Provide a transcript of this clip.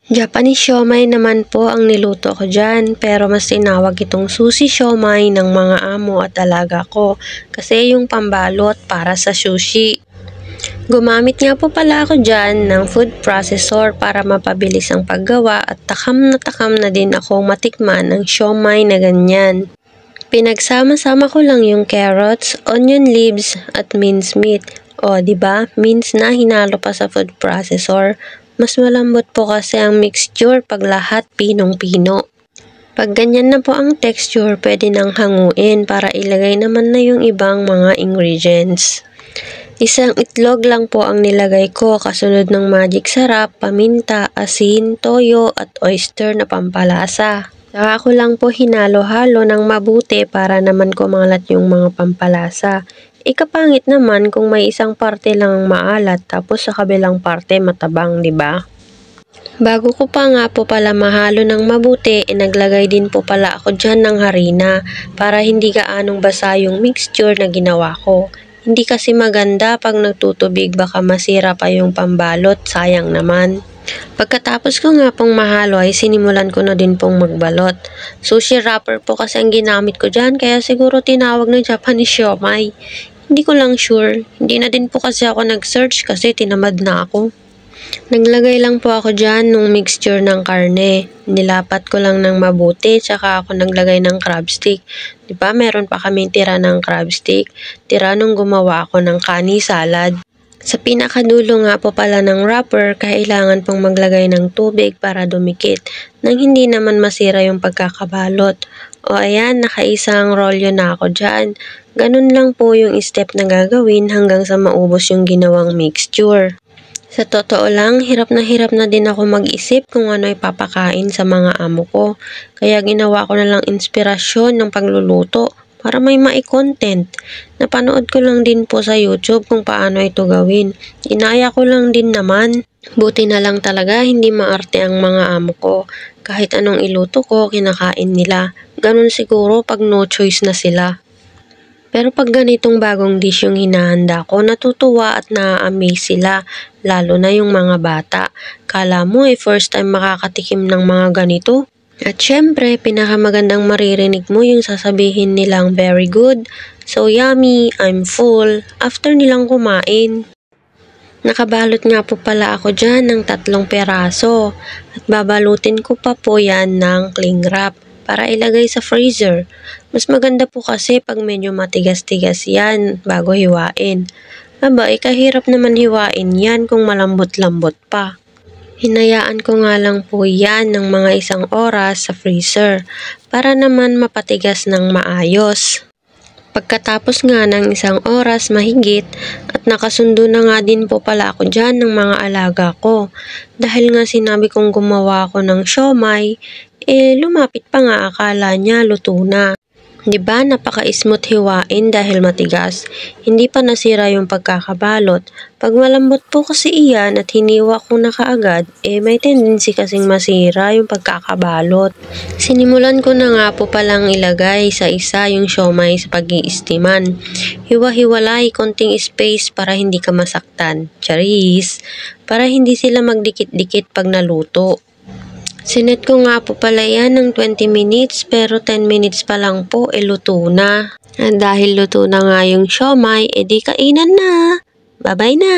Japanese siomai naman po ang niluto ko dyan, pero mas tinawag itong sushi siomai ng mga amo at alaga ko kasi yung pambalot para sa sushi. Gumamit nga po pala ako dyan ng food processor para mapabilis ang paggawa at takam na din akong matikman ng siomai na ganyan. Pinagsama-sama ko lang yung carrots, onion leaves at minced meat. O, diba? Mince na hinalo pa sa food processor. Mas malambot po kasi ang mixture pag lahat pinong-pino. Pag ganyan na po ang texture, pwede nang hanguin para ilagay naman na yung ibang mga ingredients. Isang itlog lang po ang nilagay ko, kasunod ng magic sarap, paminta, asin, toyo at oyster na pampalasa. Saka ko lang po hinalo-halo ng mabuti para naman kumalat yung mga pampalasa. Ikapangit naman kung may isang parte lang ang maalat tapos sa kabilang parte matabang, di ba? Bago ko pa nga po pala mahalo ng mabuti, naglagay din po pala ako dyan ng harina para hindi gaanong basa yung mixture na ginawa ko. Hindi kasi maganda pag nagtutubig, baka masira pa yung pambalot, sayang naman. Pagkatapos ko nga pong mahalo ay sinimulan ko na din pong magbalot. Sushi wrapper po kasi ang ginamit ko dyan, kaya siguro tinawag na Japanese siomai. Hindi ko lang sure. Hindi na din po kasi ako nag-search kasi tinamad na ako. Naglagay lang po ako dyan ng mixture ng karne. Nilapat ko lang ng mabuti, tsaka ako naglagay ng crab stick. Diba meron pa kami tira ng crab stick? Tira nung gumawa ako ng kani salad. Sa pinakadulo nga po pala ng wrapper, kailangan pong maglagay ng tubig para dumikit, nang hindi naman masira yung pagkakabalot. O ayan, nakaisang rolyo na ako dyan. Ganun lang po yung step na gagawin hanggang sa maubos yung ginawang mixture. Sa totoo lang, hirap na din ako mag-isip kung ano ipapakain sa mga amo ko. Kaya ginawa ko na lang inspirasyon ng pagluluto para may mai-content. Napanood ko lang din po sa YouTube kung paano ito gawin. Inaya ko lang din naman. Buti na lang talaga hindi maarte ang mga amo ko. Kahit anong iluto ko, kinakain nila. Ganun siguro pag no choice na sila. Pero pag ganitong bagong dish yung hinahanda ko, natutuwa at na-amaze sila, lalo na yung mga bata. Kala mo first time makakatikim ng mga ganito. At syempre, pinakamagandang maririnig mo yung sasabihin nilang very good, so yummy, I'm full, after nilang kumain. Nakabalot nga po pala ako dyan ng 3 peraso at babalutin ko pa po yan ng cling wrap para ilagay sa freezer. Mas maganda po kasi pag medyo matigas-tigas yan bago hiwain. Aba, kahirap naman hiwain yan kung malambot-lambot pa. Hinayaan ko nga lang po yan ng mga 1 oras sa freezer para naman mapatigas ng maayos. Pagkatapos nga ng 1 oras mahigit at nakasundo na nga din po pala ako dyan ng mga alaga ko. Dahil nga sinabi kong gumawa ako ng siomai, lumapit pa nga akala niya luto na. Diba napaka-smooth hiwain dahil matigas, hindi pa nasira yung pagkakabalot. Pag malambot po kasi iyan at hiniwa ko na kaagad, may tendency kasing masira yung pagkakabalot. Sinimulan ko na nga po palang ilagay sa isa yung siomai sa pag-iistiman. Hiwa-hiwalay konting space para hindi ka masaktan. Charis! Para hindi sila magdikit-dikit pag naluto. Sinet ko nga po pala yan ng 20 minutes pero 10 minutes pa lang po luto na. At dahil luto na nga yung siomai, di kainan na. Bye-bye na!